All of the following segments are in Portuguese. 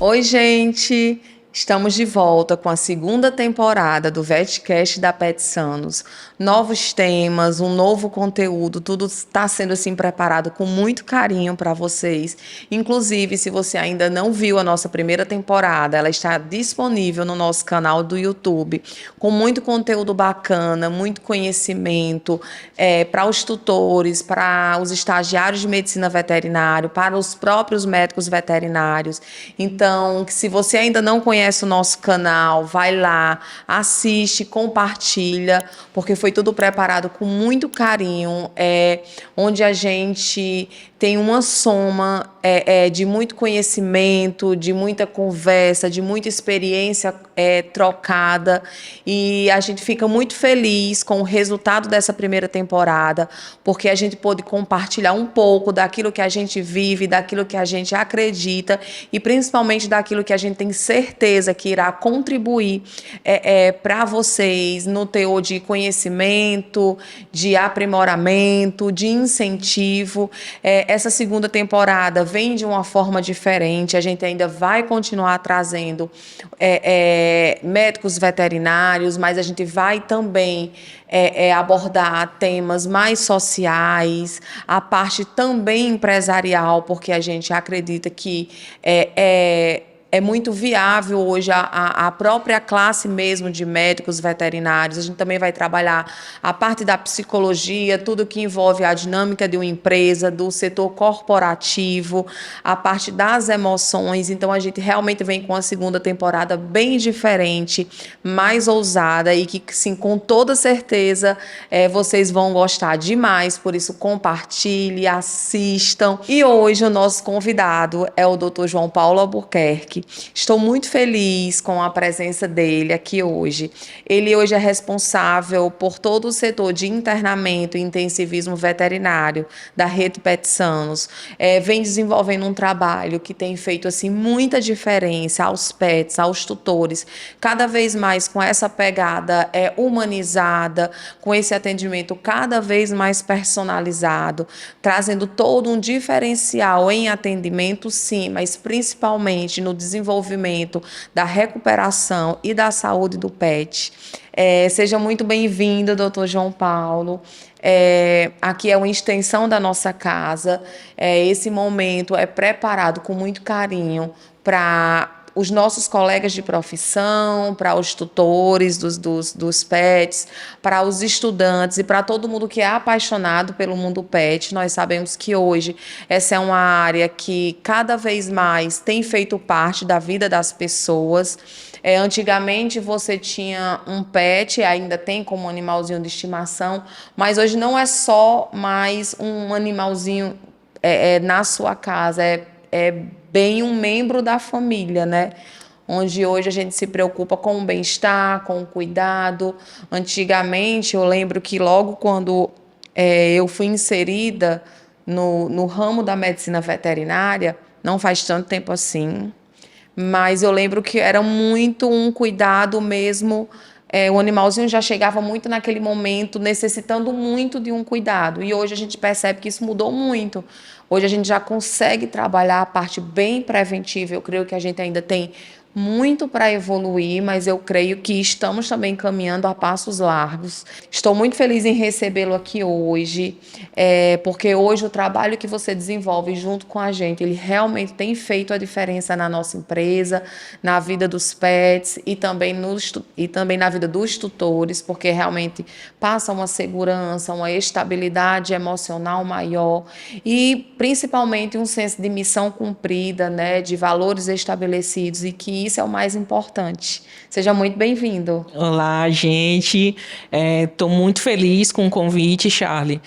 Oi, gente! Estamos de volta com a segunda temporada do VetCast da Petsanos. Novos temas, um novo conteúdo, tudo está sendo assim preparado com muito carinho para vocês. Inclusive, se você ainda não viu a nossa primeira temporada, ela está disponível no nosso canal do YouTube, com muito conteúdo bacana, muito conhecimento para os tutores, para os estagiários de medicina veterinária, para os próprios médicos veterinários. Então, se você ainda não conhece o nosso canal, vai lá, assiste, compartilha, porque foi tudo preparado com muito carinho, onde a gente tem uma soma de muito conhecimento, de muita conversa, de muita experiência trocada, e a gente fica muito feliz com o resultado dessa primeira temporada, porque a gente pôde compartilhar um pouco daquilo que a gente vive, daquilo que a gente acredita e principalmente daquilo que a gente tem certeza que irá contribuir para vocês no teor de conhecimento, de aprimoramento, de incentivo. Essa segunda temporada vem de uma forma diferente, a gente ainda vai continuar trazendo médicos veterinários, mas a gente vai também abordar temas mais sociais, a parte também empresarial, porque a gente acredita que é muito viável hoje a própria classe mesmo de médicos veterinários. A gente também vai trabalhar a parte da psicologia, tudo que envolve a dinâmica de uma empresa, do setor corporativo, a parte das emoções. Então, a gente realmente vem com a segunda temporada bem diferente, mais ousada e que, sim, com toda certeza, vocês vão gostar demais. Por isso, compartilhe, assistam. E hoje o nosso convidado é o Dr. João Paulo Albuquerque. Estou muito feliz com a presença dele aqui hoje. Ele hoje é responsável por todo o setor de internamento e intensivismo veterinário da Rede Petsanos. Vem desenvolvendo um trabalho que tem feito assim muita diferença aos pets, aos tutores, cada vez mais com essa pegada humanizada, com esse atendimento cada vez mais personalizado, trazendo todo um diferencial em atendimento, sim, mas principalmente no desenvolvimento da recuperação e da saúde do pet. Seja muito bem-vindo, doutor João Paulo. Aqui é uma extensão da nossa casa. Esse momento é preparado com muito carinho para os nossos colegas de profissão, para os tutores dos pets, para os estudantes e para todo mundo que é apaixonado pelo mundo pet. Nós sabemos que hoje essa é uma área que cada vez mais tem feito parte da vida das pessoas. Antigamente você tinha um pet, ainda tem como animalzinho de estimação, mas hoje não é só mais um animalzinho na sua casa, é bem um membro da família, né? Onde hoje a gente se preocupa com o bem-estar, com o cuidado. Antigamente, eu lembro que logo quando eu fui inserida no ramo da medicina veterinária, não faz tanto tempo assim, mas eu lembro que era muito um cuidado mesmo. O animalzinho já chegava muito naquele momento necessitando muito de um cuidado. E hoje a gente percebe que isso mudou muito. Hoje a gente já consegue trabalhar a parte bem preventiva. Eu creio que a gente ainda tem muito para evoluir, mas eu creio que estamos também caminhando a passos largos. Estou muito feliz em recebê-lo aqui hoje, porque hoje o trabalho que você desenvolve junto com a gente, ele realmente tem feito a diferença na nossa empresa, na vida dos pets e também na vida dos tutores, porque realmente passa uma segurança, uma estabilidade emocional maior e principalmente um senso de missão cumprida, né, de valores estabelecidos, e que isso é o mais importante. Seja muito bem-vindo. Olá, gente. Estou muito feliz com o convite, Charlie.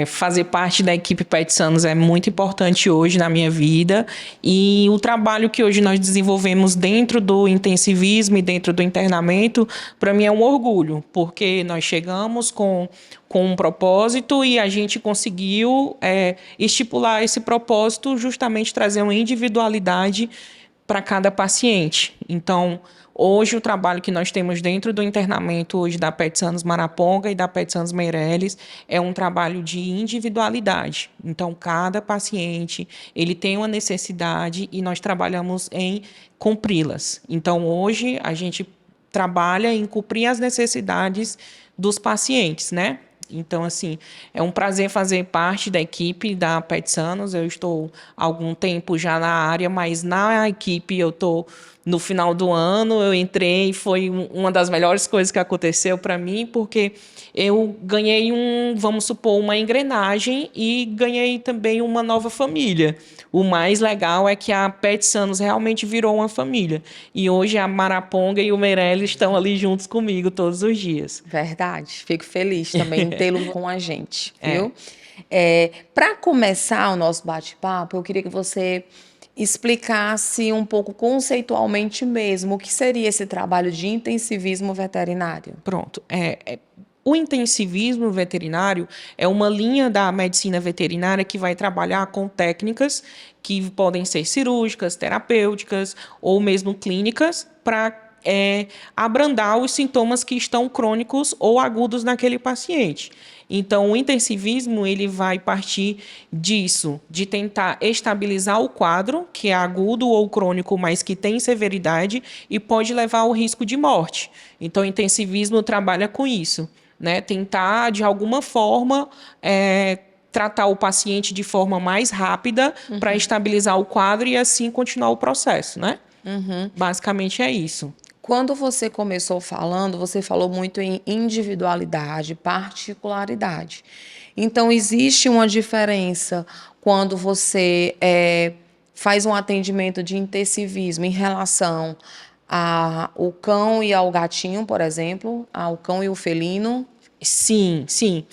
Fazer parte da equipe Petsanos é muito importante hoje na minha vida, e o trabalho que hoje nós desenvolvemos dentro do intensivismo e dentro do internamento, para mim é um orgulho, porque nós chegamos com um propósito e a gente conseguiu estipular esse propósito, justamente trazer uma individualidade para cada paciente. Então, hoje o trabalho que nós temos dentro do internamento hoje da PET Sanos Maraponga e da PET Sanos Meireles é um trabalho de individualidade. Então, cada paciente, ele tem uma necessidade e nós trabalhamos em cumpri-las. Então, hoje a gente trabalha em cumprir as necessidades dos pacientes, né? Então, assim, é um prazer fazer parte da equipe da PET Sanos. Eu estou há algum tempo já na área, mas na equipe eu estou no final do ano. Eu entrei e foi uma das melhores coisas que aconteceu para mim, porque eu ganhei vamos supor, uma engrenagem e ganhei também uma nova família. O mais legal é que a PET Sanos realmente virou uma família. E hoje a Maraponga e o Meireles estão ali juntos comigo todos os dias. Verdade. Fico feliz também em tê-lo com a gente, viu? É. Para começar o nosso bate-papo, eu queria que você explicasse um pouco conceitualmente mesmo o que seria esse trabalho de intensivismo veterinário. Pronto. O intensivismo veterinário é uma linha da medicina veterinária que vai trabalhar com técnicas que podem ser cirúrgicas, terapêuticas ou mesmo clínicas para abrandar os sintomas que estão crônicos ou agudos naquele paciente. Então, o intensivismo ele vai partir disso, de tentar estabilizar o quadro, que é agudo ou crônico, mas que tem severidade e pode levar ao risco de morte. Então, o intensivismo trabalha com isso, né? Tentar, de alguma forma, tratar o paciente de forma mais rápida para estabilizar o quadro e, assim, continuar o processo, né? Basicamente é isso. Quando você começou falando, você falou muito em individualidade, particularidade. Então, existe uma diferença quando você faz um atendimento de intensivismo em relação ao cão e ao gatinho, por exemplo, ao cão e o felino? Sim, sim.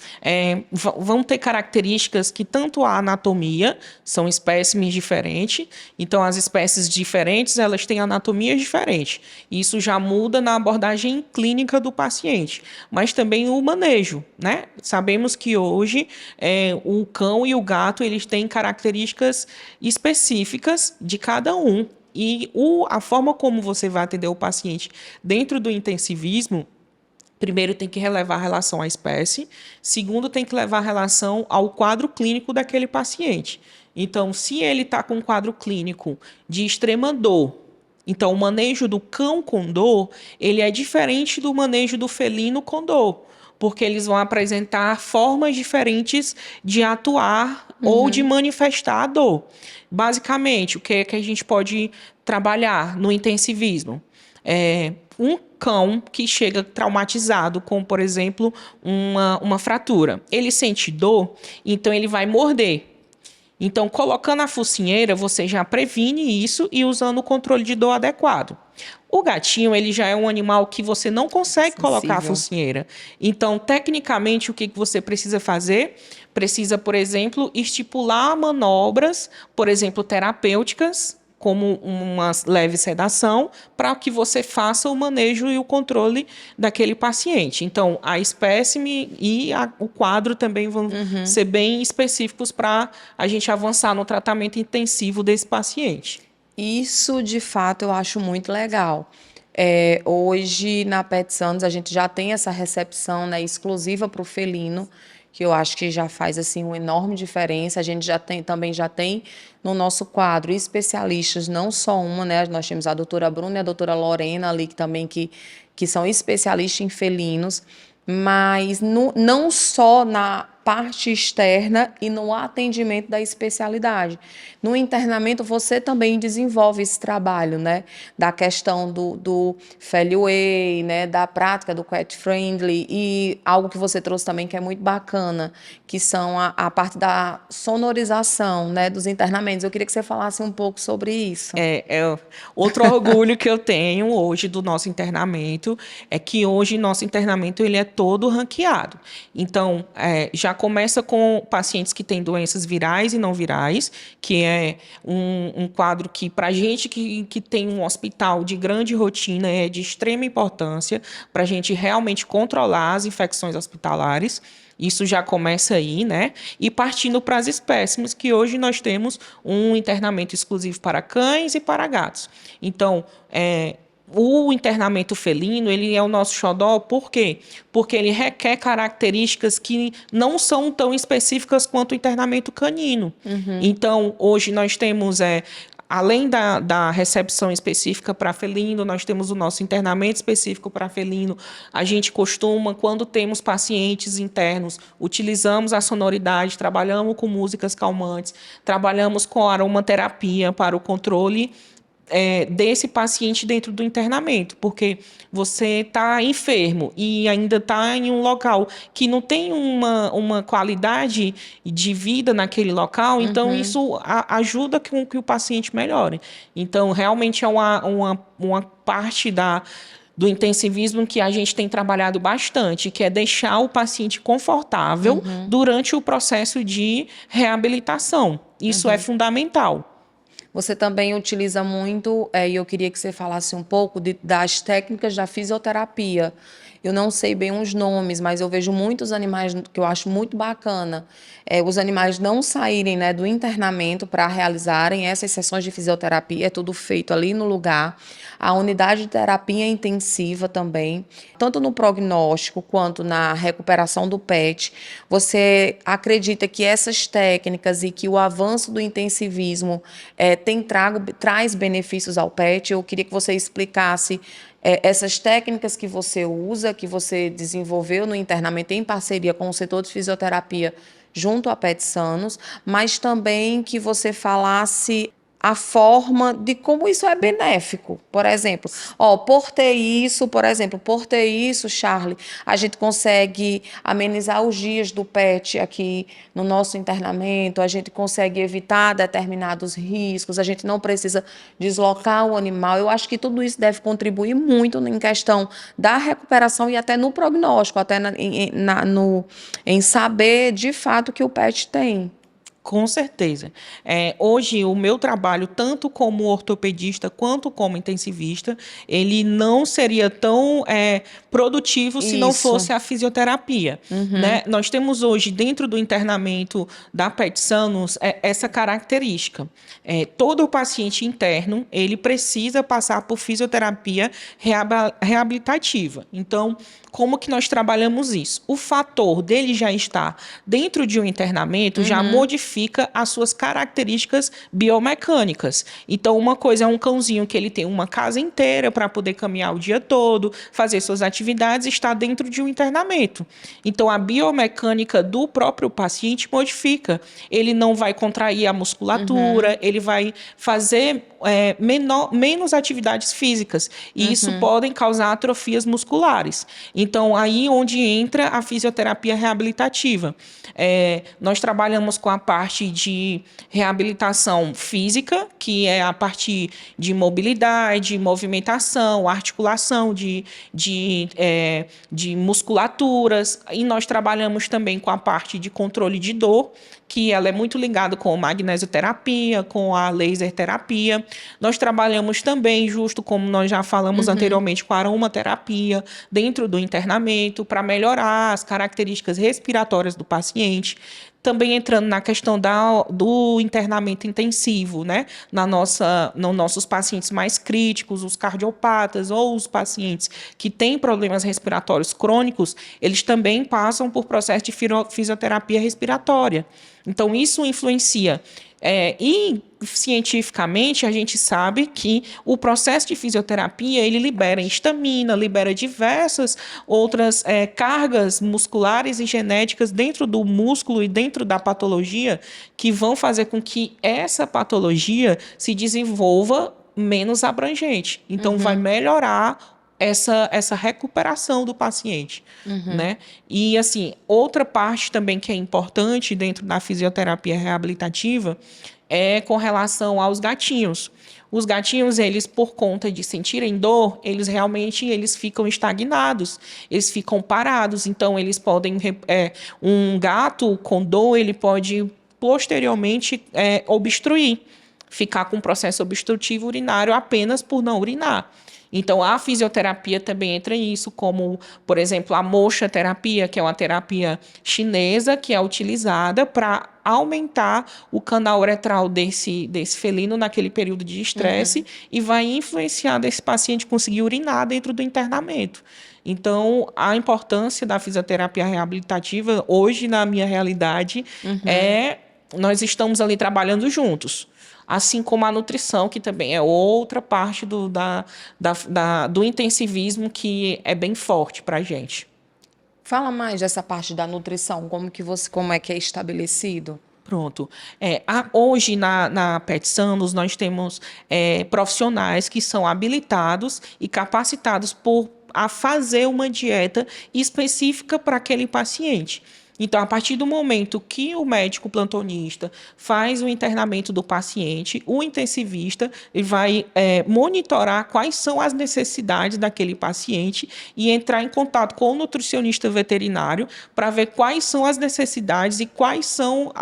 Vão ter características que tanto a anatomia, são espécimes diferentes, então as espécies diferentes, elas têm anatomias diferentes. Isso já muda na abordagem clínica do paciente, mas também o manejo, né? Sabemos que hoje o cão e o gato, eles têm características específicas de cada um. E a forma como você vai atender o paciente dentro do intensivismo, primeiro, tem que levar a relação à espécie. Segundo, tem que levar a relação ao quadro clínico daquele paciente. Então, se ele está com um quadro clínico de extrema dor, então o manejo do cão com dor, ele é diferente do manejo do felino com dor, porque eles vão apresentar formas diferentes de atuar ou de manifestar a dor. Basicamente, o que é que a gente pode trabalhar no intensivismo? Um cão que chega traumatizado com, por exemplo, uma fratura. Ele sente dor, então ele vai morder. Então, colocando a focinheira, você já previne isso e usando o controle de dor adequado. O gatinho, ele já é um animal que você não consegue colocar a focinheira. Então, tecnicamente, o que você precisa fazer? Precisa, por exemplo, estipular manobras, por exemplo, terapêuticas, como uma leve sedação, para que você faça o manejo e o controle daquele paciente. Então, a espécime e o quadro também vão ser bem específicos para a gente avançar no tratamento intensivo desse paciente. Isso, de fato, eu acho muito legal. Hoje, na PET Sanos, a gente já tem essa recepção, né, exclusiva para o felino, que eu acho que já faz assim uma enorme diferença. A gente também já tem no nosso quadro especialistas, não só uma, né? Nós temos a doutora Bruna e a doutora Lorena ali, que são especialistas em felinos, mas não só na parte externa e no atendimento da especialidade. No internamento, você também desenvolve esse trabalho, né? Da questão do Feliway, né? Da prática do Cat Friendly e algo que você trouxe também que é muito bacana, que são a parte da sonorização, né? Dos internamentos. Eu queria que você falasse um pouco sobre isso. Outro orgulho que eu tenho hoje do nosso internamento é que hoje nosso internamento ele é todo ranqueado. Então, já começa com pacientes que têm doenças virais e não virais, que é um quadro que, para a gente que tem um hospital de grande rotina, é de extrema importância para a gente realmente controlar as infecções hospitalares. Isso já começa aí, né? E partindo para as espécimes, que hoje nós temos um internamento exclusivo para cães e para gatos. Então, o internamento felino, ele é o nosso xodó, por quê? Porque ele requer características que não são tão específicas quanto o internamento canino. Então, hoje nós temos além da recepção específica para felino, nós temos o nosso internamento específico para felino. A gente costuma, quando temos pacientes internos, utilizamos a sonoridade, trabalhamos com músicas calmantes, trabalhamos com aromaterapia para o controle desse paciente dentro do internamento, porque você está enfermo e ainda está em um local que não tem uma qualidade de vida naquele local, então isso ajuda com que o paciente melhore. Então, realmente é uma parte do intensivismo que a gente tem trabalhado bastante, que é deixar o paciente confortável durante o processo de reabilitação. Isso é fundamental. Você também utiliza muito, e eu queria que você falasse um pouco das técnicas da fisioterapia. Eu não sei bem os nomes, mas eu vejo muitos animais que eu acho muito bacana. Os animais não saírem, né, do internamento para realizarem essas sessões de fisioterapia, é tudo feito ali no lugar. A unidade de terapia intensiva também, tanto no prognóstico quanto na recuperação do PET. Você acredita que essas técnicas e que o avanço do intensivismo traz benefícios ao PET? Eu queria que você explicasse essas técnicas que você usa, que você desenvolveu no internamento em parceria com o setor de fisioterapia junto à PET Sanos, mas também que você falasse a forma de como isso é benéfico. Por exemplo, por ter isso, Charlie, a gente consegue amenizar os dias do PET aqui no nosso internamento, a gente consegue evitar determinados riscos, a gente não precisa deslocar o animal. Eu acho que tudo isso deve contribuir muito em questão da recuperação e até no prognóstico, até em saber de fato que o PET tem. Com certeza. Hoje, o meu trabalho, tanto como ortopedista quanto como intensivista, ele não seria tão produtivo se não fosse a fisioterapia. Né? Nós temos hoje, dentro do internamento da PET Sanos, essa característica. Todo paciente interno, ele precisa passar por fisioterapia reabilitativa. Então, como que nós trabalhamos isso? O fator dele já estar dentro de um internamento já modifica as suas características biomecânicas. Então, uma coisa é um cãozinho que ele tem uma casa inteira para poder caminhar o dia todo, fazer suas atividades, está dentro de um internamento. Então, a biomecânica do próprio paciente modifica. Ele não vai contrair a musculatura, ele vai fazer menos atividades físicas. E isso podem causar atrofias musculares. Então, aí onde entra a fisioterapia reabilitativa. Nós trabalhamos com a parte de reabilitação física, que é a partir de mobilidade, movimentação, articulação de musculaturas. E nós trabalhamos também com a parte de controle de dor, que ela é muito ligada com a magnesioterapia, com a laser terapia. Nós trabalhamos também, justo como nós já falamos anteriormente, com a aromaterapia dentro do internamento para melhorar as características respiratórias do paciente. Também entrando na questão do internamento intensivo, né? Nos nossos pacientes mais críticos, os cardiopatas ou os pacientes que têm problemas respiratórios crônicos, eles também passam por processo de fisioterapia respiratória. Então, isso influencia. E cientificamente a gente sabe que o processo de fisioterapia ele libera histamina, libera diversas outras cargas musculares e genéticas dentro do músculo e dentro da patologia que vão fazer com que essa patologia se desenvolva menos abrangente. Então vai melhorar essa recuperação do paciente, né? E, assim, outra parte também que é importante dentro da fisioterapia reabilitativa é com relação aos gatinhos. Os gatinhos, eles, por conta de sentirem dor, eles ficam estagnados, eles ficam parados. Então, eles podem... um gato com dor, ele pode, posteriormente, obstruir ficar com processo obstrutivo urinário apenas por não urinar. Então, a fisioterapia também entra nisso, como, por exemplo, a moxa terapia, que é uma terapia chinesa que é utilizada para aumentar o canal uretral desse felino naquele período de estresse e vai influenciar desse paciente conseguir urinar dentro do internamento. Então, a importância da fisioterapia reabilitativa, hoje, na minha realidade, nós estamos ali trabalhando juntos. Assim como a nutrição, que também é outra parte do intensivismo que é bem forte para a gente. Fala mais dessa parte da nutrição, como é que é estabelecido? Pronto. Hoje, na Pet Sanos, nós temos profissionais que são habilitados e capacitados a fazer uma dieta específica para aquele paciente. Então, a partir do momento que o médico plantonista faz o internamento do paciente, o intensivista ele vai monitorar quais são as necessidades daquele paciente e entrar em contato com o nutricionista veterinário para ver quais são as necessidades e quais são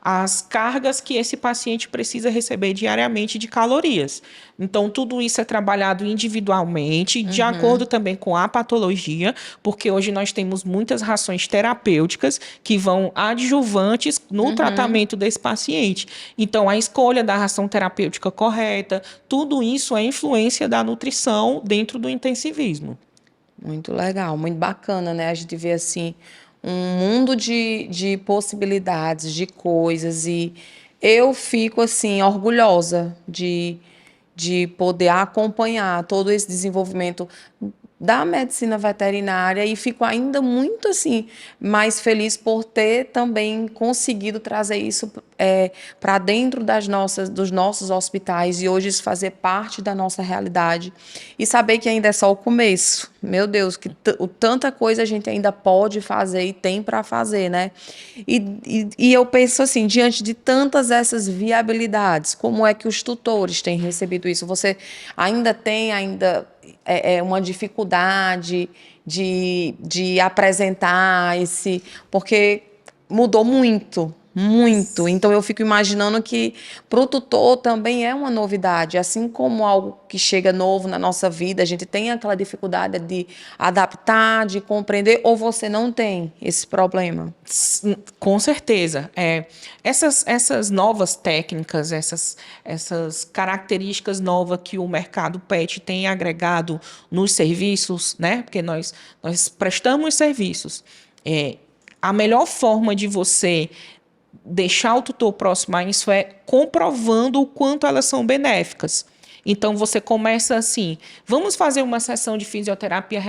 as cargas que esse paciente precisa receber diariamente de calorias. Então, tudo isso é trabalhado individualmente, de acordo também com a patologia, porque hoje nós temos muitas rações terapêuticas que vão adjuvantes no tratamento desse paciente. Então, a escolha da ração terapêutica correta, tudo isso é influência da nutrição dentro do intensivismo. Muito legal, muito bacana, né? A gente vê, assim, um mundo de possibilidades, de coisas, e eu fico, assim, orgulhosa de poder acompanhar todo esse desenvolvimento da medicina veterinária e fico ainda muito assim mais feliz por ter também conseguido trazer isso para dentro dos nossos hospitais e hoje isso fazer parte da nossa realidade e saber que ainda é só o começo. Meu Deus, que tanta coisa a gente ainda pode fazer e tem para fazer, né? E eu penso assim, diante de tantas essas viabilidades, como é que os tutores têm recebido isso? Você ainda tem uma dificuldade de apresentar porque mudou muito, muito. Então eu fico imaginando que para o tutor também é uma novidade, assim como algo que chega novo na nossa vida, a gente tem aquela dificuldade de adaptar, de compreender, ou você não tem esse problema? Com certeza. Essas novas técnicas, essas características novas que o mercado pet tem agregado nos serviços, né? Porque nós prestamos serviços. A melhor forma de você deixar o tutor próximo a isso é comprovando o quanto elas são benéficas. Então, você começa assim, vamos fazer uma sessão de fisioterapia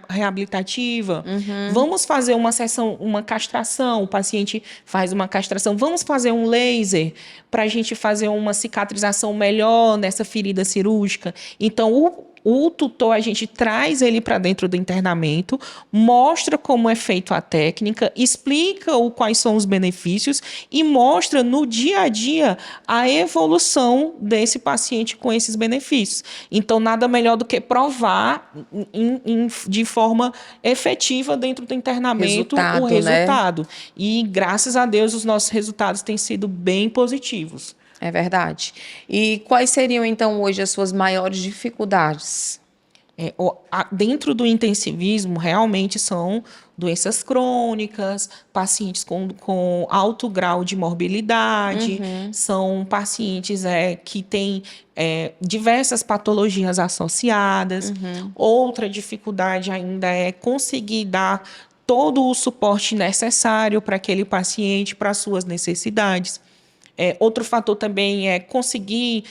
reabilitativa, vamos fazer uma sessão, uma castração, o paciente faz uma castração, vamos fazer um laser para a gente fazer uma cicatrização melhor nessa ferida cirúrgica. Então, o tutor, a gente traz ele para dentro do internamento, mostra como é feita a técnica, explica quais são os benefícios e mostra no dia a dia a evolução desse paciente com esses benefícios. Então, nada melhor do que provar de forma efetiva dentro do internamento o resultado. Né? E, graças a Deus, os nossos resultados têm sido bem positivos. É verdade. E quais seriam, então, hoje as suas maiores dificuldades? Dentro do intensivismo, realmente são doenças crônicas, pacientes com alto grau de morbilidade, são pacientes que têm diversas patologias associadas. Outra dificuldade ainda é conseguir dar todo o suporte necessário para aquele paciente, para as suas necessidades. Outro fator também é conseguir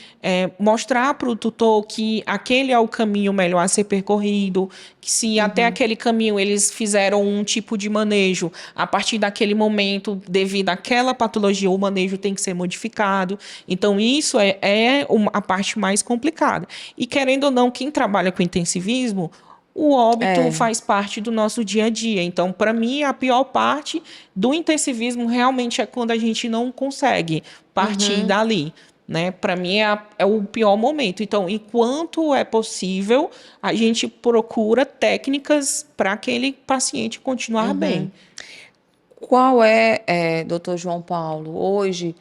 mostrar para o tutor que aquele é o caminho melhor a ser percorrido, que se até aquele caminho eles fizeram um tipo de manejo, a partir daquele momento, devido àquela patologia, o manejo tem que ser modificado. Então, isso é a parte mais complicada. E, querendo ou não, quem trabalha com intensivismo, o óbito faz parte do nosso dia a dia. Então, para mim, a pior parte do intensivismo realmente é quando a gente não consegue partir dali. Né? Para mim, é o pior momento. Então, enquanto é possível, a gente procura técnicas para aquele paciente continuar bem. Qual doutor João Paulo, hoje,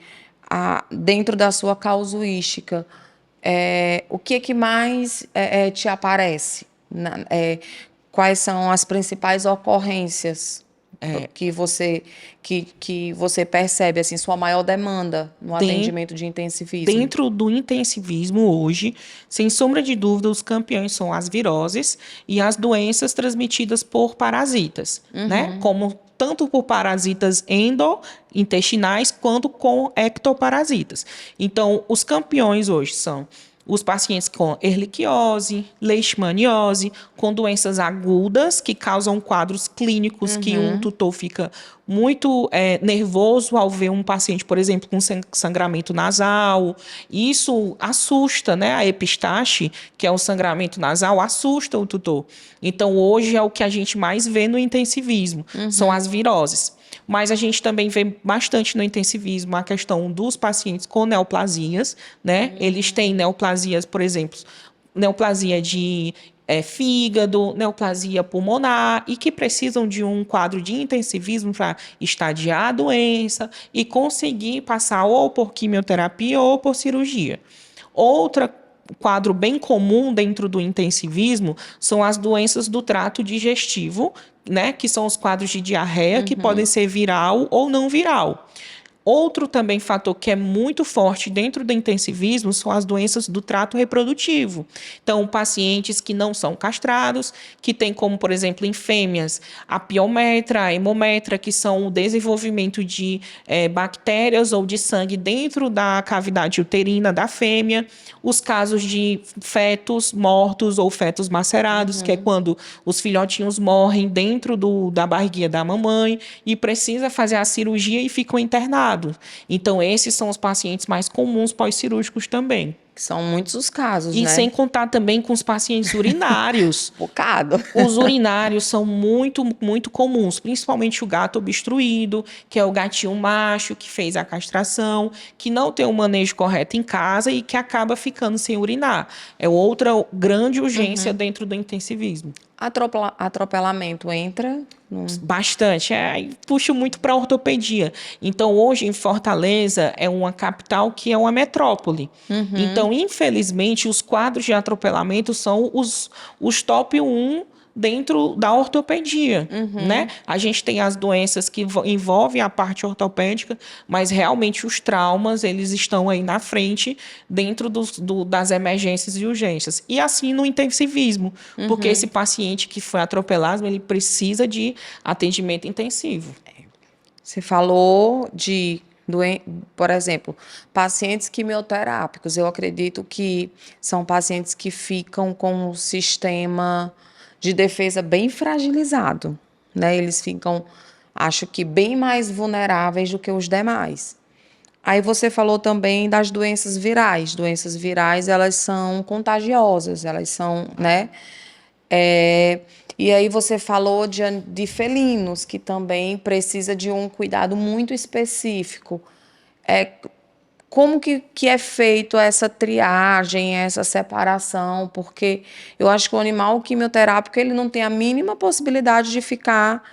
dentro da sua casuística, o que mais te aparece? Quais são as principais ocorrências que você percebe, assim, sua maior demanda no atendimento de intensivismo? Dentro do intensivismo hoje, sem sombra de dúvida, os campeões são as viroses e as doenças transmitidas por parasitas, né? Como tanto por parasitas endointestinais quanto com ectoparasitas. Então, os campeões hoje são os pacientes com erliquiose, leishmaniose, com doenças agudas que causam quadros clínicos que um tutor fica muito nervoso ao ver um paciente, por exemplo, com sangramento nasal. Isso assusta, né? A epistaxe, que é o sangramento nasal, assusta o tutor. Então, hoje é o que a gente mais vê no intensivismo, são as viroses. Mas a gente também vê bastante no intensivismo a questão dos pacientes com neoplasias, né? Eles têm neoplasias, por exemplo, neoplasia de fígado, neoplasia pulmonar e que precisam de um quadro de intensivismo para estadiar a doença e conseguir passar ou por quimioterapia ou por cirurgia. Outra quadro bem comum dentro do intensivismo são as doenças do trato digestivo, né, que são os quadros de diarreia, que podem ser viral ou não viral. Outro também fator que é muito forte dentro do intensivismo são as doenças do trato reprodutivo. Então, pacientes que não são castrados, que têm como, por exemplo, em fêmeas, a piometra, a hemometra, que são o desenvolvimento de bactérias ou de sangue dentro da cavidade uterina da fêmea. Os casos de fetos mortos ou fetos macerados, que é quando os filhotinhos morrem dentro da barriguinha da mamãe e precisa fazer a cirurgia e ficam internados. Então, esses são os pacientes mais comuns pós-cirúrgicos também. São muitos os casos, e né? sem contar também com os pacientes urinários. Bocado. Os urinários são muito, muito comuns, principalmente o gato obstruído, que é o gatinho macho que fez a castração, que não tem o manejo correto em casa e que acaba ficando sem urinar. É outra grande urgência dentro do intensivismo. Atropelamento entra? Bastante. Puxo muito para a ortopedia. Então, hoje, em Fortaleza, é uma capital que é uma metrópole. Então, infelizmente, os quadros de atropelamento são os top 1 dentro da ortopedia, né? A gente tem as doenças que envolvem a parte ortopédica, mas realmente os traumas, eles estão aí na frente dentro das emergências e urgências. E assim no intensivismo, porque esse paciente que foi atropelado, ele precisa de atendimento intensivo. Você falou de, por exemplo, pacientes quimioterápicos. Eu acredito que são pacientes que ficam com o sistema de defesa bem fragilizado, né? Eles ficam, acho que, bem mais vulneráveis do que os demais. Aí você falou também das doenças virais. Doenças virais, elas são contagiosas, elas são, né? E aí você falou de felinos, que também precisa de um cuidado muito específico. Como que é feito essa triagem, essa separação? Porque eu acho que o animal quimioterápico ele não tem a mínima possibilidade de ficar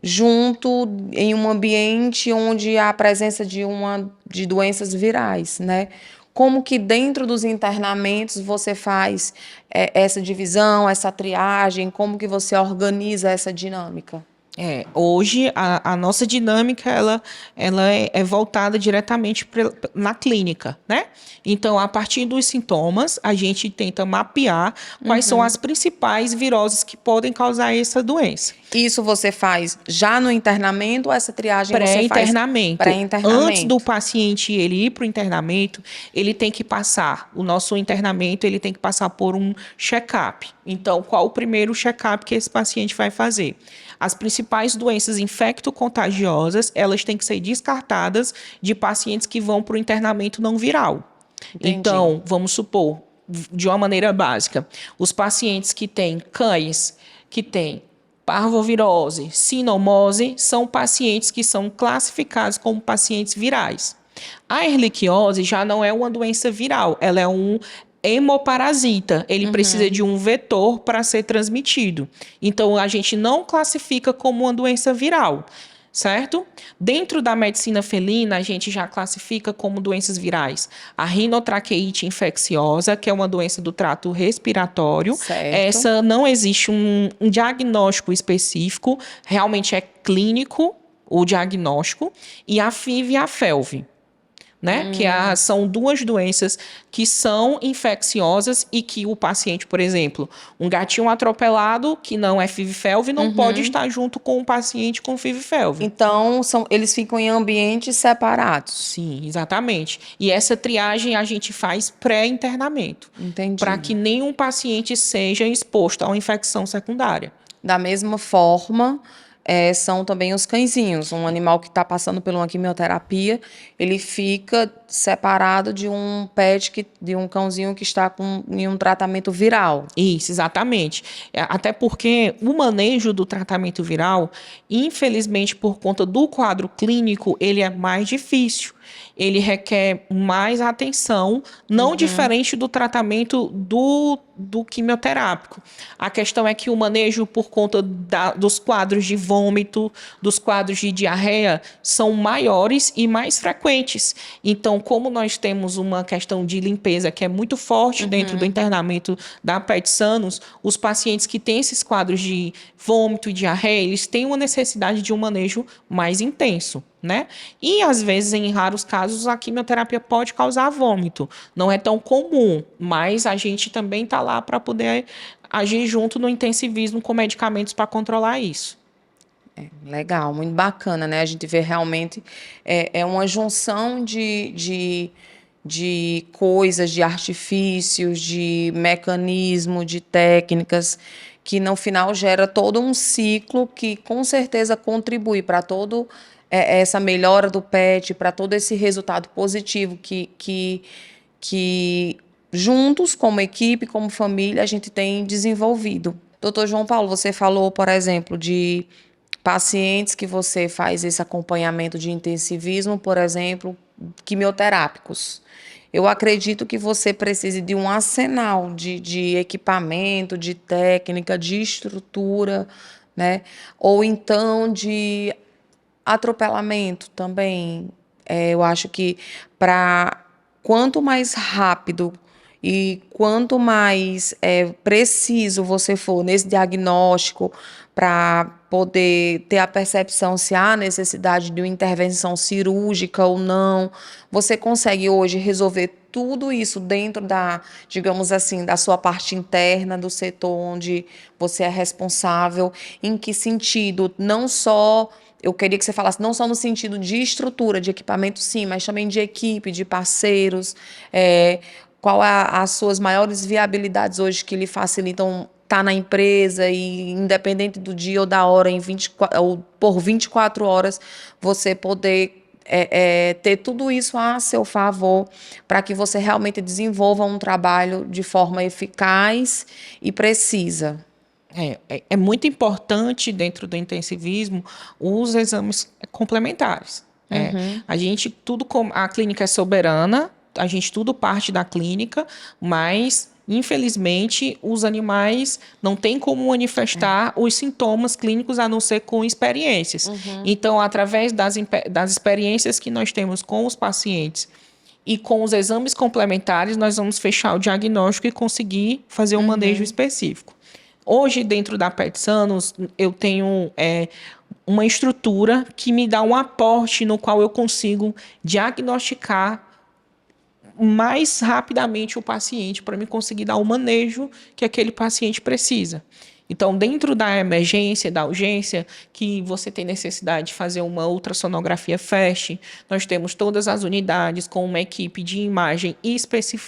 junto em um ambiente onde há a presença de doenças virais, né? Como que dentro dos internamentos você faz essa divisão, essa triagem? Como que você organiza essa dinâmica? Hoje a nossa dinâmica ela é voltada diretamente na clínica, né? Então, a partir dos sintomas, a gente tenta mapear quais são as principais viroses que podem causar essa doença. Isso você faz já no internamento ou essa triagem você faz pré-internamento? Antes do paciente ele ir para o internamento, ele tem que passar, o nosso internamento ele tem que passar por um check-up. Então, qual o primeiro check-up que esse paciente vai fazer? As principais doenças infecto-contagiosas, elas têm que ser descartadas de pacientes que vão para o internamento não viral. Entendi. Então, vamos supor, de uma maneira básica, os pacientes que têm cães, que têm parvovirose, sinomose, são pacientes que são classificados como pacientes virais. A erliquiose já não é uma doença viral, ela é um hemoparasita, ele precisa de um vetor para ser transmitido. Então, a gente não classifica como uma doença viral. certo? Dentro da medicina felina, a gente já classifica como doenças virais a rinotraqueite infecciosa, que é uma doença do trato respiratório. Certo. Essa não existe um diagnóstico específico, realmente é clínico o diagnóstico, e a FIV e a FeLV. Né? São duas doenças que são infecciosas e que o paciente, por exemplo, um gatinho atropelado que não é FIV-FeLV não pode estar junto com um paciente com FIV-FeLV. Então, eles ficam em ambientes separados. Sim, exatamente. E essa triagem a gente faz pré-internamento. Entendi. Para que nenhum paciente seja exposto a uma infecção secundária. Da mesma forma, são também os cãezinhos. Um animal que está passando por uma quimioterapia, ele fica separado de um de um cãozinho que está em um tratamento viral. Isso, exatamente. Até porque o manejo do tratamento viral, infelizmente, por conta do quadro clínico, ele é mais difícil. Ele requer mais atenção, não diferente do tratamento do quimioterápico. A questão é que o manejo, por conta dos quadros de vômito, dos quadros de diarreia, são maiores e mais frequentes. Então, como nós temos uma questão de limpeza que é muito forte dentro do internamento da PET Sanus, os pacientes que têm esses quadros de vômito e diarreia, eles têm uma necessidade de um manejo mais intenso. Né? E, às vezes, em raros casos, a quimioterapia pode causar vômito. Não é tão comum, mas a gente também está lá para poder agir junto no intensivismo com medicamentos para controlar isso. Legal, muito bacana, né? A gente vê realmente uma junção de coisas, de artifícios, de mecanismo, de técnicas, que no final gera todo um ciclo que com certeza contribui para todo essa melhora do PET, para todo esse resultado positivo que juntos, como equipe, como família, a gente tem desenvolvido. Doutor João Paulo, você falou, por exemplo, de pacientes que você faz esse acompanhamento de intensivismo, por exemplo, quimioterápicos. Eu acredito que você precise de um arsenal de equipamento, de técnica, de estrutura, né? Ou então de atropelamento também. Eu acho que quanto mais rápido e quanto mais preciso você for nesse diagnóstico para poder ter a percepção se há necessidade de uma intervenção cirúrgica ou não, você consegue hoje resolver tudo isso dentro digamos assim, da sua parte interna do setor onde você é responsável. Em que sentido? Não só... Eu queria que você falasse não só no sentido de estrutura, de equipamento, sim, mas também de equipe, de parceiros. Qual as suas maiores viabilidades hoje que lhe facilitam estar na empresa e, independente do dia ou da hora, ou por 24 horas, você poder ter tudo isso a seu favor para que você realmente desenvolva um trabalho de forma eficaz e precisa. É muito importante dentro do intensivismo os exames complementares. A clínica é soberana, a gente tudo parte da clínica, mas infelizmente os animais não têm como manifestar os sintomas clínicos a não ser com experiências. Então, através das experiências que nós temos com os pacientes e com os exames complementares, nós vamos fechar o diagnóstico e conseguir fazer um manejo específico. Hoje, dentro da PET Sanus, eu tenho uma estrutura que me dá um aporte no qual eu consigo diagnosticar mais rapidamente o paciente para me conseguir dar o manejo que aquele paciente precisa. Então, dentro da emergência, da urgência, que você tem necessidade de fazer uma ultrassonografia FAST, nós temos todas as unidades com uma equipe de imagem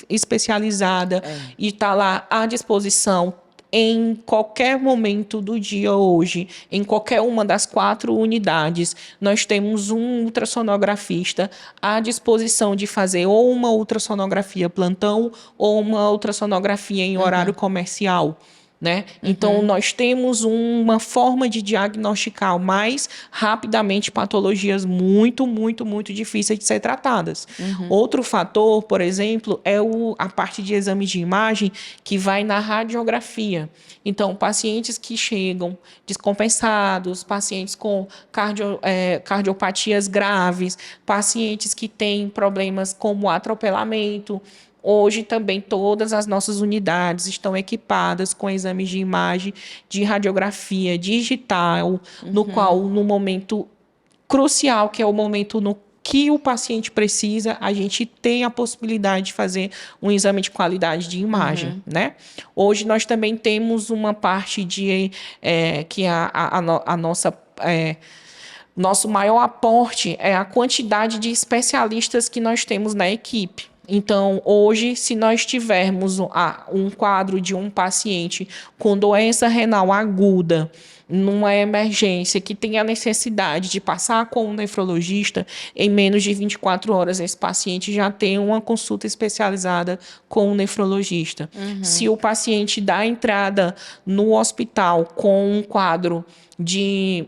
especializada e está lá à disposição em qualquer momento do dia hoje, em qualquer uma das 4 unidades, nós temos um ultrassonografista à disposição de fazer ou uma ultrassonografia plantão ou uma ultrassonografia em horário comercial. né? Então, nós temos uma forma de diagnosticar mais rapidamente patologias muito, muito, muito difíceis de ser tratadas. Outro fator, por exemplo, é a parte de exame de imagem que vai na radiografia. Então, pacientes que chegam descompensados, pacientes com cardiopatias graves, pacientes que têm problemas como atropelamento. Hoje também todas as nossas unidades estão equipadas com exames de imagem de radiografia digital, no qual, no momento crucial, que é o momento no que o paciente precisa, a gente tem a possibilidade de fazer um exame de qualidade de imagem, né? Hoje nós também temos uma parte que a nossa nosso maior aporte é a quantidade de especialistas que nós temos na equipe. Então, hoje, se nós tivermos um quadro de um paciente com doença renal aguda, numa emergência que tem a necessidade de passar com um nefrologista, em menos de 24 horas esse paciente já tem uma consulta especializada com um nefrologista. Se o paciente dá entrada no hospital com um quadro de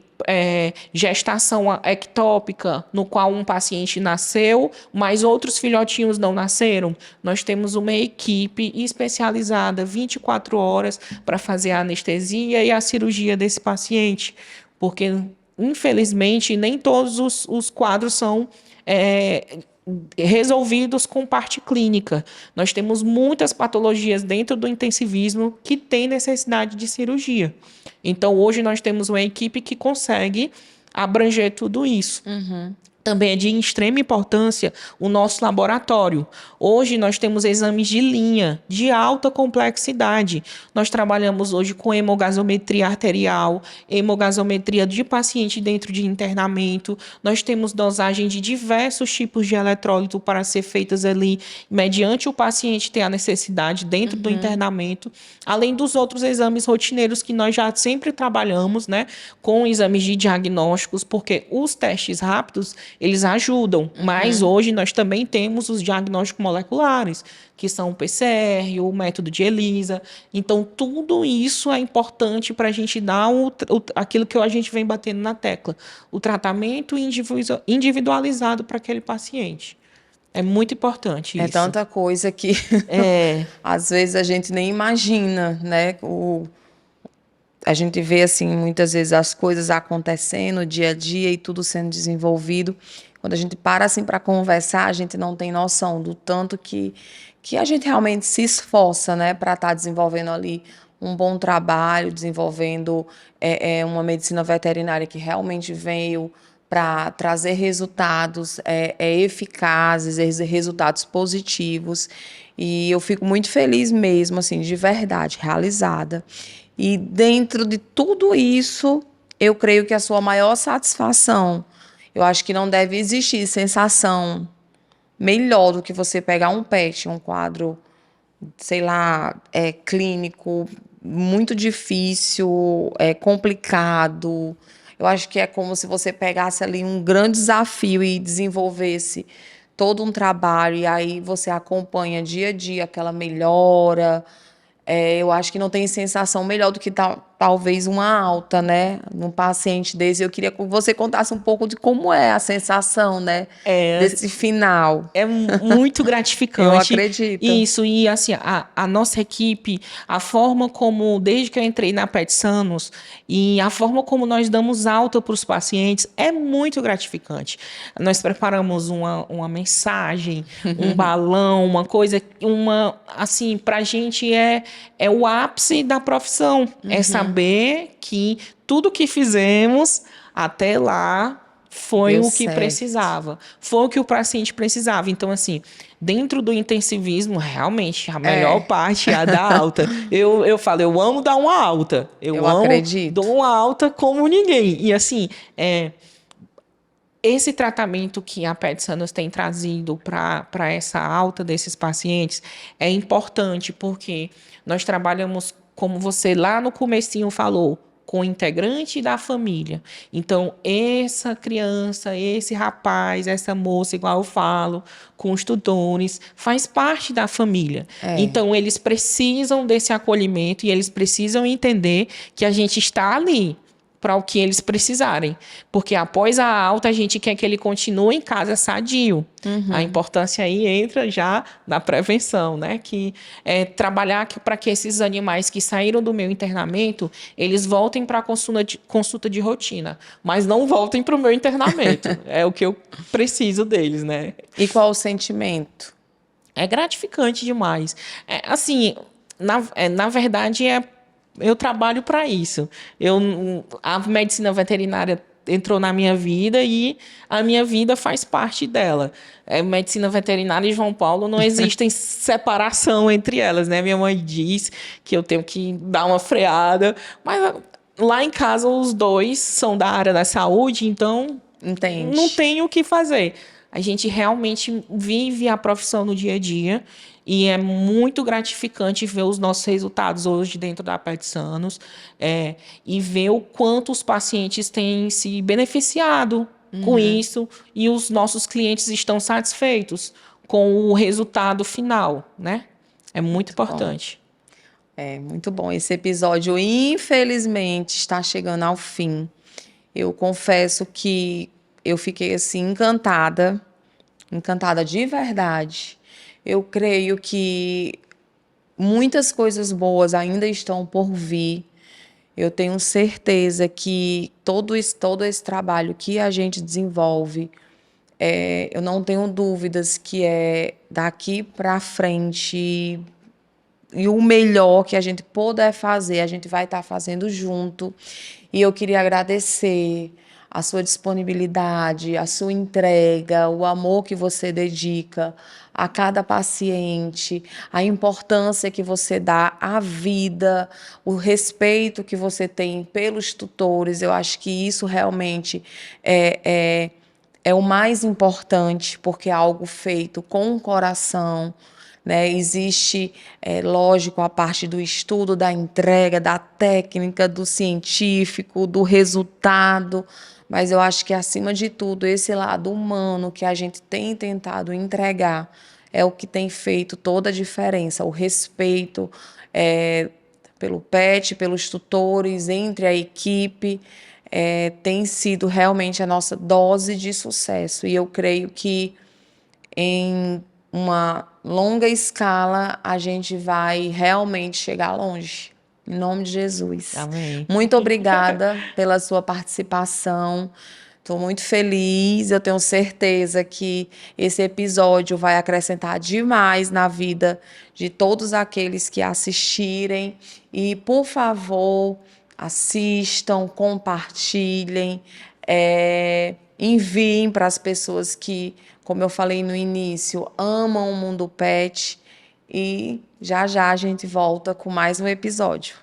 gestação ectópica, no qual um paciente nasceu, mas outros filhotinhos não nasceram, nós temos uma equipe especializada 24 horas para fazer a anestesia e a cirurgia desse paciente, porque, infelizmente, nem todos os quadros são resolvidos com parte clínica. Nós temos muitas patologias dentro do intensivismo que têm necessidade de cirurgia. Então, hoje nós temos uma equipe que consegue abranger tudo isso. Também é de extrema importância o nosso laboratório. Hoje nós temos exames de linha, de alta complexidade. Nós trabalhamos hoje com hemogasometria arterial, hemogasometria de paciente dentro de internamento. Nós temos dosagem de diversos tipos de eletrólito para ser feitas ali, mediante o paciente ter a necessidade dentro do internamento. Além dos outros exames rotineiros que nós já sempre trabalhamos, né, com exames de diagnósticos, porque os testes rápidos eles ajudam, mas hoje nós também temos os diagnósticos moleculares, que são o PCR, o método de ELISA. Então, tudo isso é importante para a gente dar aquilo que a gente vem batendo na tecla, o tratamento individualizado para aquele paciente. É muito importante isso. É tanta coisa que às vezes a gente nem imagina, né? A gente vê, assim, muitas vezes as coisas acontecendo dia a dia e tudo sendo desenvolvido. Quando a gente para, assim, para conversar, a gente não tem noção do tanto que a gente realmente se esforça, né, para estar desenvolvendo ali um bom trabalho, desenvolvendo uma medicina veterinária que realmente veio para trazer resultados eficazes, resultados positivos. E eu fico muito feliz mesmo, assim, de verdade, realizada. E dentro de tudo isso, eu creio que a sua maior satisfação, eu acho que não deve existir sensação melhor do que você pegar um PET, um quadro, sei lá, clínico, muito difícil, complicado. Eu acho que é como se você pegasse ali um grande desafio e desenvolvesse todo um trabalho, e aí você acompanha dia a dia aquela melhora. Eu acho que não tem sensação melhor do que talvez uma alta, né? Num paciente desse. Eu queria que você contasse um pouco de como é a sensação, né? Desse final. É muito gratificante. Eu acredito. Isso, e assim, a nossa equipe, a forma como, desde que eu entrei na PetSanos, e a forma como nós damos alta para os pacientes é muito gratificante. Nós preparamos uma mensagem, um balão, uma coisa, assim, para a gente é o ápice da profissão. É saber que tudo que fizemos até lá foi Deu o que certo. precisava. Foi o que o paciente precisava. Então, assim, dentro do intensivismo, realmente, a melhor parte é a da alta. Eu falo, eu amo dar uma alta. Eu amo, acredito. dou uma alta como ninguém. E, assim, esse tratamento que a PetSanos tem trazido para essa alta desses pacientes é importante, porque nós trabalhamos, como você lá no comecinho falou, com o integrante da família. Então, essa criança, esse rapaz, essa moça, igual eu falo, com os tutores, faz parte da família. Então, eles precisam desse acolhimento e eles precisam entender que a gente está ali para o que eles precisarem. Porque após a alta, a gente quer que ele continue em casa sadio. A importância aí entra já na prevenção, né? Que é trabalhar para que esses animais que saíram do meu internamento, eles voltem para a consulta de rotina, mas não voltem para o meu internamento. É o que eu preciso deles, né? E qual o sentimento? É gratificante demais. Assim, na verdade, eu trabalho para isso. A medicina veterinária entrou na minha vida e a minha vida faz parte dela. Medicina veterinária e João Paulo não existem separação entre elas, né? Minha mãe diz que eu tenho que dar uma freada, mas lá em casa os dois são da área da saúde, então Entende? não tem o que fazer. A gente realmente vive a profissão no dia a dia e é muito gratificante ver os nossos resultados hoje dentro da Pet Sanos, e ver o quanto os pacientes têm se beneficiado com isso e os nossos clientes estão satisfeitos com o resultado final, né? É muito importante. Muito bom. Esse episódio, infelizmente, está chegando ao fim. Eu confesso que eu fiquei assim encantada de verdade. Eu creio que muitas coisas boas ainda estão por vir. Eu tenho certeza que todo esse trabalho que a gente desenvolve, eu não tenho dúvidas que é daqui para frente e o melhor que a gente puder fazer, a gente vai estar fazendo junto. E eu queria agradecer a sua disponibilidade, a sua entrega, o amor que você dedica a cada paciente, a importância que você dá à vida, o respeito que você tem pelos tutores. Eu acho que isso realmente é o mais importante, porque é algo feito com o coração, né? Existe, lógico, a parte do estudo, da entrega, da técnica, do científico, do resultado, mas eu acho que, acima de tudo, esse lado humano que a gente tem tentado entregar é o que tem feito toda a diferença. O respeito pelo pet, pelos tutores, entre a equipe, tem sido realmente a nossa dose de sucesso. E eu creio que em uma longa escala, a gente vai realmente chegar longe. Em nome de Jesus. Amém. Muito obrigada pela sua participação. Estou muito feliz. Eu tenho certeza que esse episódio vai acrescentar demais na vida de todos aqueles que assistirem. E, por favor, assistam, compartilhem, enviem para as pessoas que, como eu falei no início, amam o mundo pet. E já já a gente volta com mais um episódio.